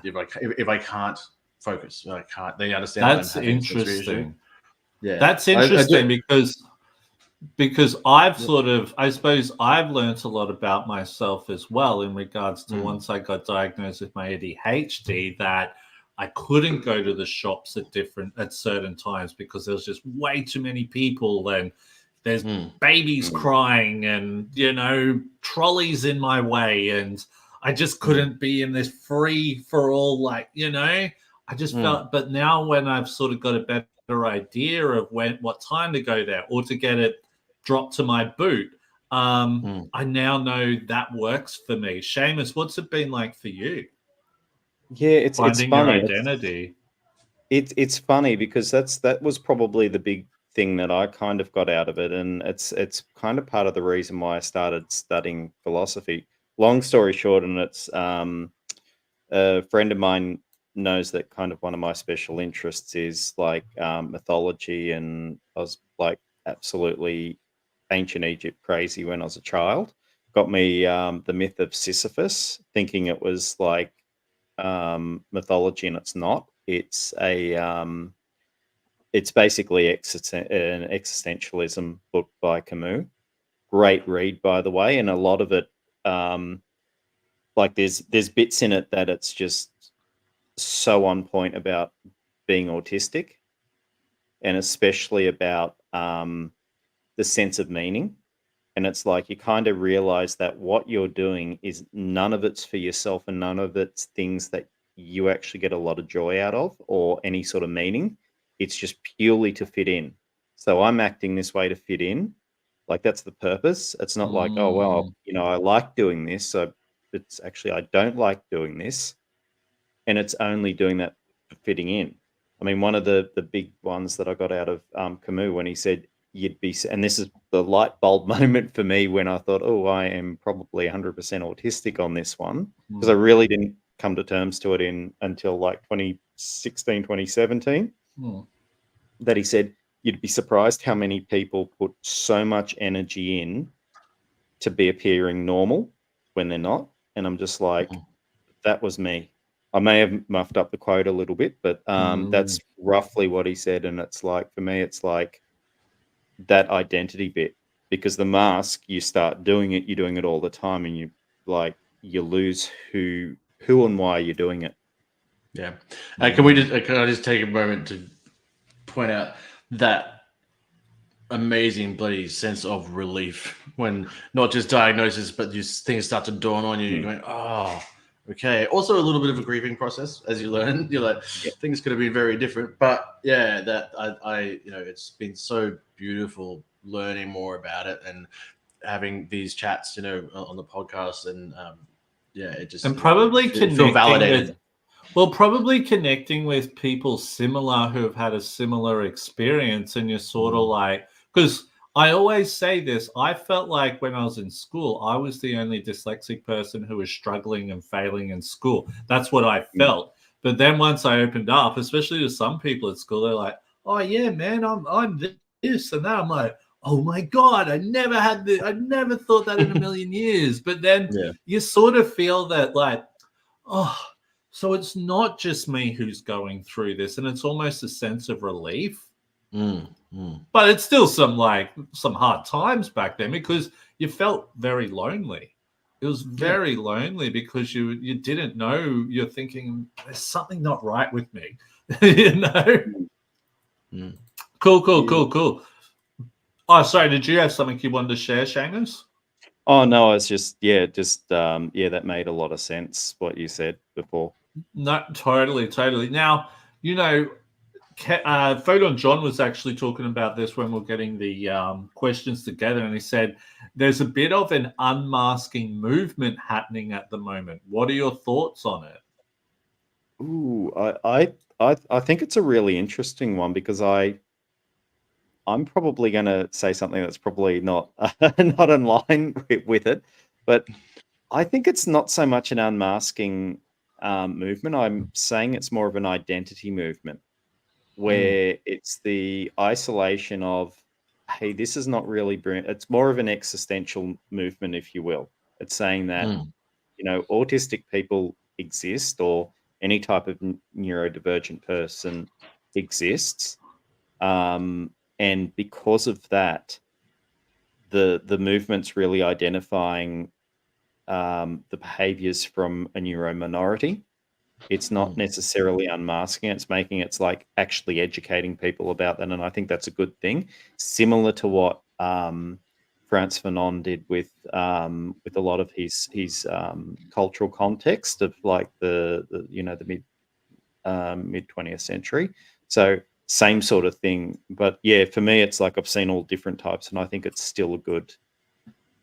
if I can't focus. I can't. They understand. That's interesting. Yeah, that's interesting because I've sort of, I suppose, I've learned a lot about myself as well in regards to once I got diagnosed with my ADHD, that I couldn't go to the shops at certain times because there was just way too many people, and there's babies crying, and you know, trolleys in my way, and I just couldn't be in this free for all, like, you know, I just felt. But now when I've sort of got a better idea of what time to go there or to get it dropped to my boot, I now know that works for me. Shamus, what's it been like for you? Yeah, it's finding funny. Your identity. It's funny because that was probably the big thing that I kind of got out of it, and it's kind of part of the reason why I started studying philosophy. Long story short, and it's a friend of mine knows that kind of one of my special interests is like mythology, and I was like absolutely ancient Egypt crazy when I was a child. Got me the myth of Sisyphus, thinking it was like mythology, and it's not. It's it's basically an existentialism book by Camus. Great read, by the way, and a lot of it, like there's bits in it that it's just so on point about being autistic, and especially about the sense of meaning. And it's like you kind of realize that what you're doing is none of it's for yourself, and none of it's things that you actually get a lot of joy out of or any sort of meaning. It's just purely to fit in. So I'm acting this way to fit in. Like that's the purpose. It's not like, oh, well, you know, I like doing this, so it's actually, I don't like doing this, and it's only doing that for fitting in. I mean, one of the big ones that I got out of Camus when he said you'd be, and this is the light bulb moment for me when I thought, oh, I am probably 100% autistic on this one, because I really didn't come to terms to it until like 2016, 2017, that he said, you'd be surprised how many people put so much energy in to be appearing normal when they're not. And I'm just like, that was me. I may have muffed up the quote a little bit, but that's roughly what he said. And it's like, for me, it's like that identity bit, because the mask, you start doing it, you're doing it all the time, and you lose who and why you're doing it. Yeah. Can I just take a moment to point out that amazing bloody sense of relief when not just diagnosis, but just things start to dawn on you. You're going, oh, okay. Also a little bit of a grieving process as you learn. You're like, things could have been very different. But yeah, that I it's been so beautiful learning more about it and having these chats, on the podcast, and it just, and probably feel validated. Probably connecting with people similar who have had a similar experience, and you're sort of like, because I always say this, I felt like when I was in school, I was the only dyslexic person who was struggling and failing in school. That's what I felt. But then once I opened up, especially to some people at school, they're like, oh yeah, man, I'm this and that. I'm like, oh my God, I never thought that in a million years. But then you sort of feel that like, oh, so it's not just me who's going through this, and it's almost a sense of relief. But it's still some hard times back then, because you felt very lonely. It was very lonely because you didn't know. You're thinking, there's something not right with me, Cool. Oh, sorry. Did you have something you wanted to share, Shamus? Oh no, I was just that made a lot of sense what you said before. No, totally. Now, Photon John was actually talking about this when we're getting the questions together, and he said there's a bit of an unmasking movement happening at the moment. What are your thoughts on it? Ooh, I think it's a really interesting one, because I'm probably going to say something that's probably not not in line with it, but I think it's not so much an unmasking movement. I'm saying it's more of an identity movement, where it's the isolation of, hey, this is not really brilliant. It's more of an existential movement, if you will. It's saying that, autistic people exist, or any type of neurodivergent person exists. And because of that, the movement's really identifying the behaviors from a neuro minority. It's not necessarily unmasking. It's making it's like actually educating people about that, and I think that's a good thing. Similar to what Frantz Fanon did with a lot of his cultural context of like the mid 20th century. So same sort of thing. But yeah, for me, it's like I've seen all different types, and I think it's still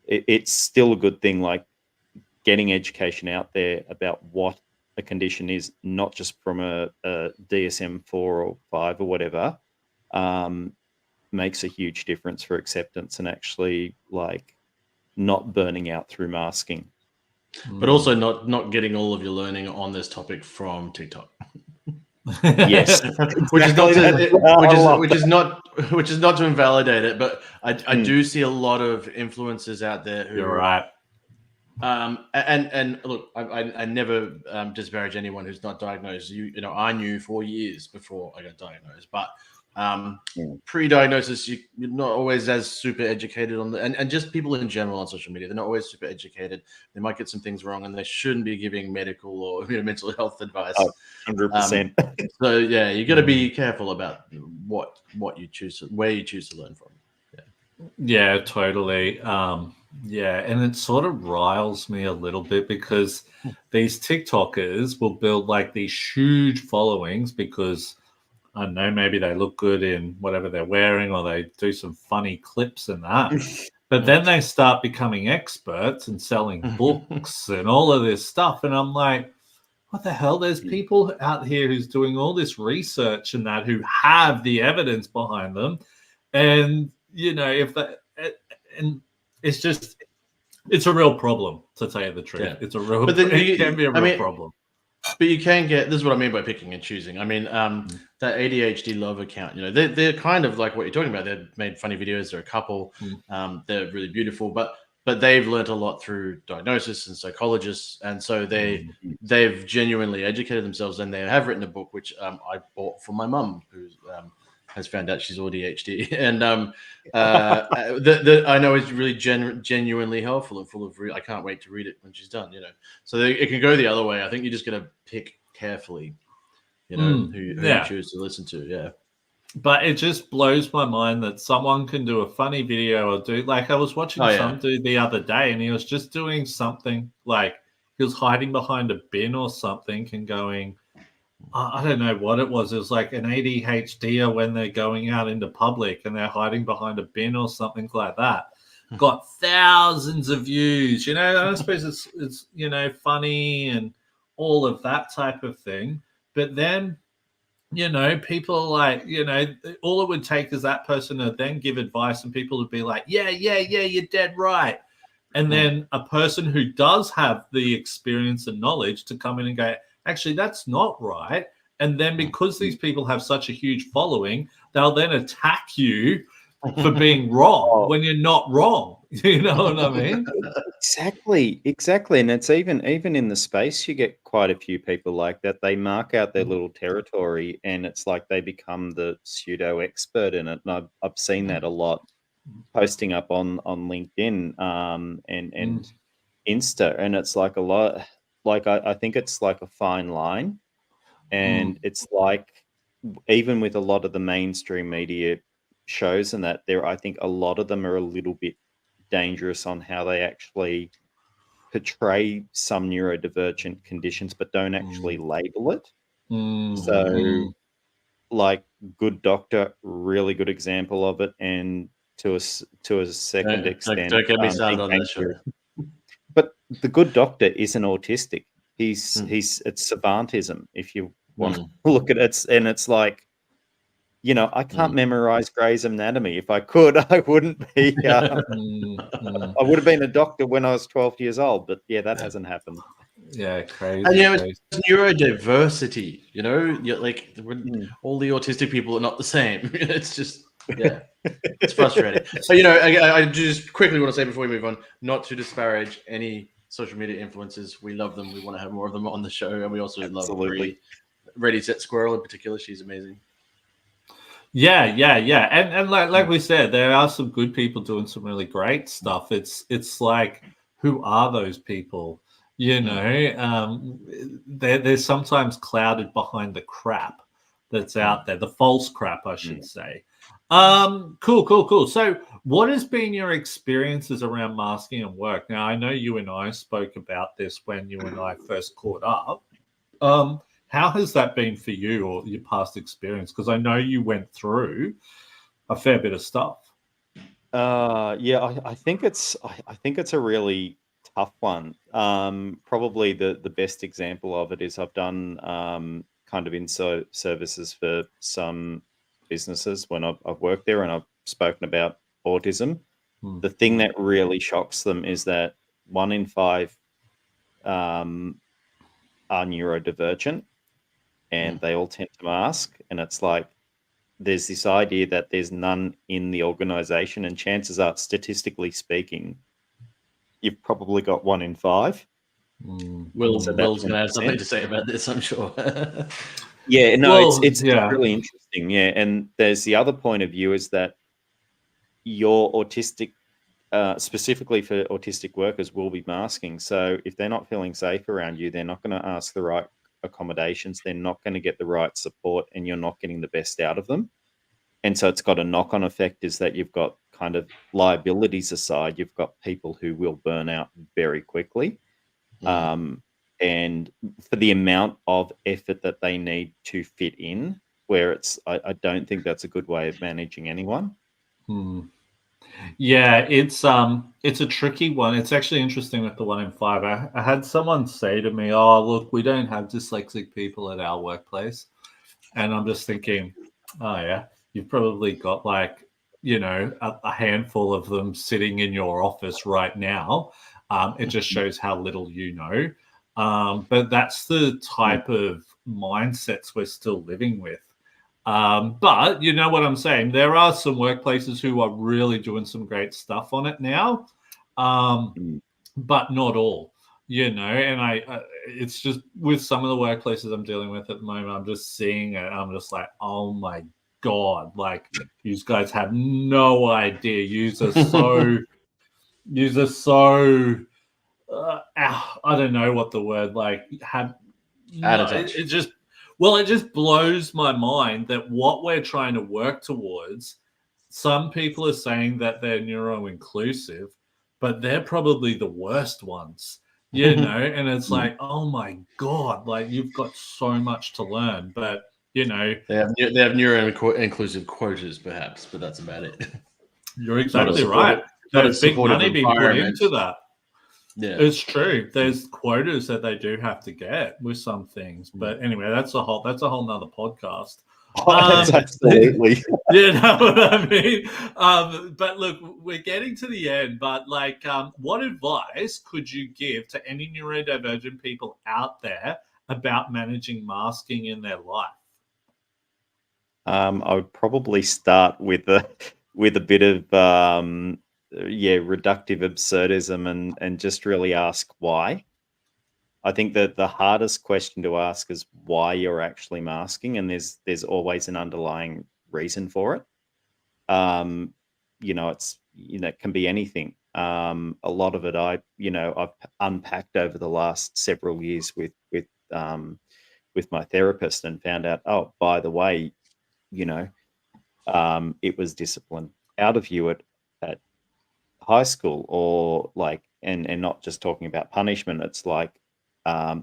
it's still a good thing. Like getting education out there about what a condition is, not just from a DSM-4 or 5 or whatever, makes a huge difference for acceptance and actually like not burning out through masking. But also not getting all of your learning on this topic from TikTok. Yes, which is not to invalidate it, but I do see a lot of influencers out there who You're right. And look, I never disparage anyone who's not diagnosed. I knew for years before I got diagnosed, but pre-diagnosis, you're not always as super educated on and just people in general on social media, they're not always super educated. They might get some things wrong, and they shouldn't be giving medical or mental health advice. 100%. So yeah, you got to be careful about what you choose, where you choose to learn from. Yeah, totally. And it sort of riles me a little bit, because these TikTokers will build like these huge followings because, I don't know, maybe they look good in whatever they're wearing, or they do some funny clips and that. But then they start becoming experts and selling books and all of this stuff. And I'm like, what the hell? There's people out here who's doing all this research and that who have the evidence behind them. And, you know, if that, and it's just, it's a real problem, to tell you the truth. Yeah. It's a real, But then it can be a real problem. But you can get, this is what I mean by picking and choosing. I mean, that ADHD love account, you know, they're kind of like what you're talking about. They've made funny videos. They're a couple. They're really beautiful, but they've learned a lot through diagnosis and psychologists. And so they've genuinely educated themselves, and they have written a book, which I bought for my mum, who has found out she's ADHD. And I know it's really genuinely helpful and full of I can't wait to read it when she's done, you know. So it can go the other way. I think you're just going to pick carefully, you know, who you choose to listen to. Yeah. But it just blows my mind that someone can do a funny video or do, like, I was watching some dude the other day, and he was just doing something like he was hiding behind a bin or something and going, I don't know what it was. It was like an ADHDer when they're going out into public and they're hiding behind a bin or something like that. Got thousands of views, you know. I suppose it's you know, funny and all of that type of thing. But then, you know, people like, you know, all it would take is that person to then give advice, and people would be like, yeah, you're dead right. And then a person who does have the experience and knowledge to come in and go, actually, that's not right. And then because these people have such a huge following, they'll then attack you for being wrong when you're not wrong. You know what I mean? Exactly. And it's even in the space, you get quite a few people like that. They mark out their little territory, and it's like they become the pseudo expert in it. And I've seen that a lot, posting up on LinkedIn and Insta, and it's like a lot. Like I think it's like a fine line, and it's like even with a lot of the mainstream media shows and that, I think a lot of them are a little bit dangerous on how they actually portray some neurodivergent conditions, but don't actually label it. So, like Good Doctor, really good example of it, and to a second extent, don't get me started on that show. But the Good Doctor isn't autistic. It's savantism, if you want to look at it. And it's like, you know, I can't memorize Grey's Anatomy. If I could, I wouldn't be. I would have been a doctor when I was 12 years old. But yeah, that hasn't happened. Yeah, crazy. And you know, it's neurodiversity. You know, you're like all the autistic people are not the same. It's just it's frustrating. So, you know, I just quickly want to say before we move on, not to disparage any social media influencers. We love them. We want to have more of them on the show, and we also love Ready Set Squirrel in particular. She's amazing. Yeah. And like we said, there are some good people doing some really great stuff. It's like, who are those people? You know, they're sometimes clouded behind the crap that's out there, the false crap, I should say. Cool. So what has been your experiences around masking and work? Now, I know you and I spoke about this when you and I first caught up. How has that been for you, or your past experience? Because I know you went through a fair bit of stuff. I think it's a really tough one. Probably the best example of it is I've done kind of inside services for some businesses when I've worked there, and I've spoken about autism. The thing that really shocks them is that 1 in 5 are neurodivergent, and they all tend to mask. And it's like there's this idea that there's none in the organization, and chances are, statistically speaking, you've probably got 1 in 5. Will's going to have something to say about this, I'm sure. Yeah, no, it's really interesting. Yeah, and there's the other point of view is that your autistic, specifically for autistic workers, will be masking. So if they're not feeling safe around you, they're not going to ask the right accommodations. They're not going to get the right support, and you're not getting the best out of them. And so it's got a knock-on effect, is that you've got kind of liabilities aside, you've got people who will burn out very quickly. And for the amount of effort that they need to fit in, where I don't think that's a good way of managing anyone. Yeah, it's a tricky one. It's actually interesting with the 1 in 5. I had someone say to me, "Oh, look, we don't have dyslexic people at our workplace," and I'm just thinking, "Oh yeah, you've probably got like a handful of them sitting in your office right now." It just shows how little you know. But that's the type of mindsets we're still living with. But you know what I'm saying? There are some workplaces who are really doing some great stuff on it now, but not all. And it's just with some of the workplaces I'm dealing with at the moment, I'm just seeing it. I'm just like, oh my god, like you guys have no idea. You're so I don't know what the word like have Out no, of touch. it just blows my mind that what we're trying to work towards, some people are saying that they're neuro inclusive, but they're probably the worst ones, and it's like, oh my god, like you've got so much to learn, but they have neuro inclusive quotas perhaps, but that's about it. You're exactly right. There's big money being put into that. Yeah, it's true. There's quotas that they do have to get with some things, but anyway, that's a whole nother podcast. Absolutely. You know what I mean? But look, we're getting to the end. But like, what advice could you give to any neurodivergent people out there about managing masking in their life? I would probably start with a bit of reductive absurdism and just really ask why. I think that the hardest question to ask is why you're actually masking, and there's always an underlying reason for it. It can be anything. A lot of it I've unpacked over the last several years with my therapist and found out, oh, by the way, it was discipline out of you at high school, or like, and not just talking about punishment. It's like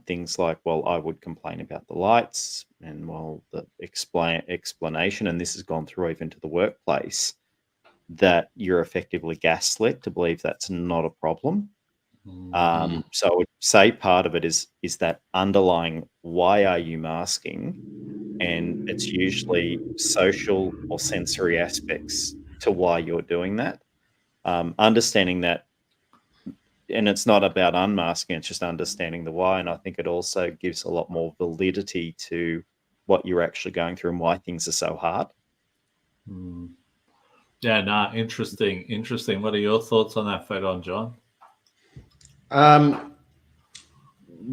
things like, well, I would complain about the lights, and well, the explanation, and this has gone through even to the workplace, that you're effectively gaslit to believe that's not a problem. So I would say part of it is that underlying, why are you masking? And it's usually social or sensory aspects to why you're doing that. Understanding that, and it's not about unmasking, it's just understanding the why. And I think it also gives a lot more validity to what you're actually going through and why things are so hard. Yeah, interesting. What are your thoughts on that, Fedon, John?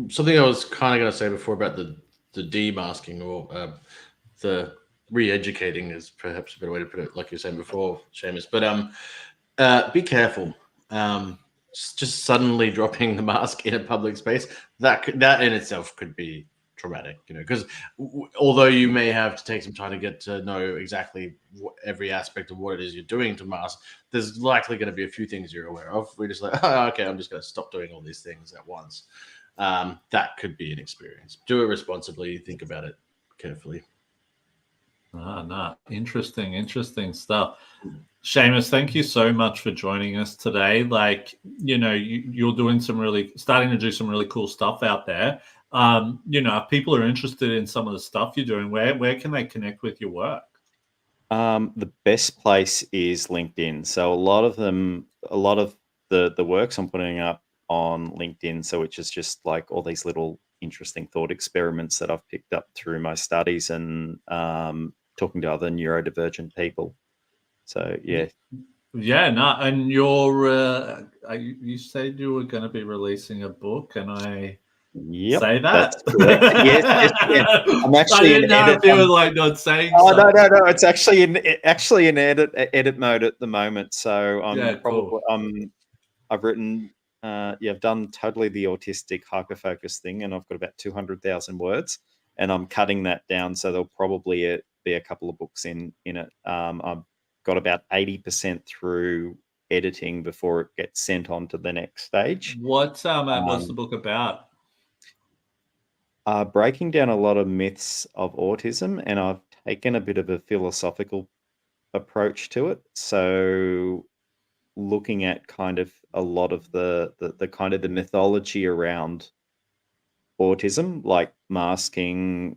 Something I was kind of going to say before about the demasking, or the re-educating is perhaps a better way to put it, like you were saying before, Shamus. But be careful. Just suddenly dropping the mask in a public space, that in itself could be traumatic, because although you may have to take some time to get to know exactly every aspect of what it is you're doing to mask, there's likely going to be a few things you're aware of. We're just like, oh, okay, I'm just going to stop doing all these things at once. That could be an experience. Do it responsibly. Think about it carefully. Interesting stuff. Shamus, thank you so much for joining us today. Like, you're doing starting to do some really cool stuff out there. If people are interested in some of the stuff you're doing, where can they connect with your work? The best place is LinkedIn. So a lot of the works I'm putting up on LinkedIn, so which is just like all these little interesting thought experiments that I've picked up through my studies and talking to other neurodivergent people. So yeah. And you said you were going to be releasing a book, and I say that. That's correct. Yes. I'm actually I didn't know if you were like not saying. Oh something. No. It's actually in edit mode at the moment. So I'm cool. I've written. I've done totally the autistic hyperfocus thing, and I've got about 200,000 words, and I'm cutting that down. So there'll probably be a couple of books in it. I've got about 80% through editing before it gets sent on to the next stage. What's the book about? Breaking down a lot of myths of autism, and I've taken a bit of a philosophical approach to it. So looking at kind of a lot of the kind of the mythology around autism, like masking,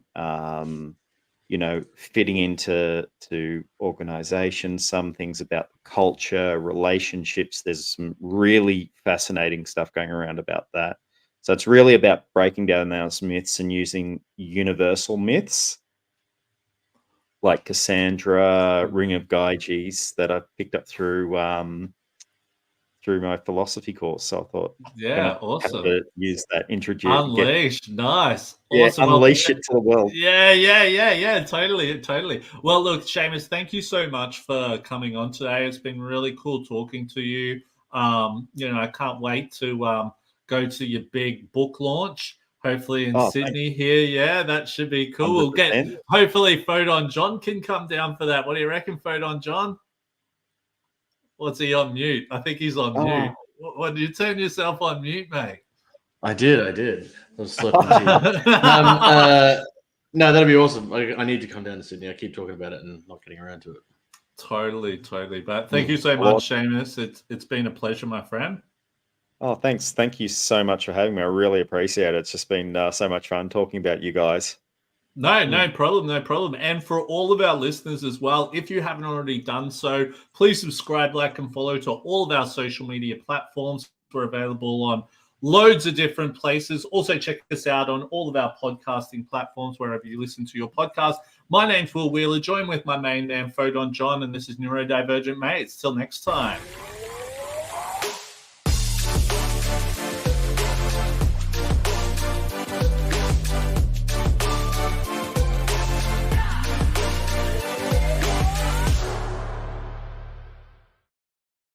fitting into organizations, some things about culture, relationships. There's some really fascinating stuff going around about that. So it's really about breaking down those myths and using universal myths like Cassandra, Ring of Gyges, that I picked up through my philosophy course. So I thought, awesome. to use that, Unleashed, nice, yeah, awesome. unleash it to the world. Yeah, totally. Well, look, Shamus, thank you so much for coming on today. It's been really cool talking to you. I can't wait to go to your big book launch, hopefully in Sydney here. Yeah, that should be cool. 100%. We'll get, hopefully Photon John can come down for that. What do you reckon, Photon John? What's he on mute? I think he's on mute. What did you turn yourself on mute, mate? I did. I was slipping no, that'd be awesome. I need to come down to Sydney. I keep talking about it and not getting around to it. Totally. But thank you so much, Shamus. It's been a pleasure, my friend. Oh, thanks. Thank you so much for having me. I really appreciate it. It's just been so much fun talking about you guys. No problem. And for all of our listeners as well, if you haven't already done so, please subscribe, like, and follow to all of our social media platforms. We're available on loads of different places. Also, check us out on all of our podcasting platforms, wherever you listen to your podcast. My name's Will Wheeler, joined with my main man, Photon John, and this is Neurodivergent Mates. Till next time.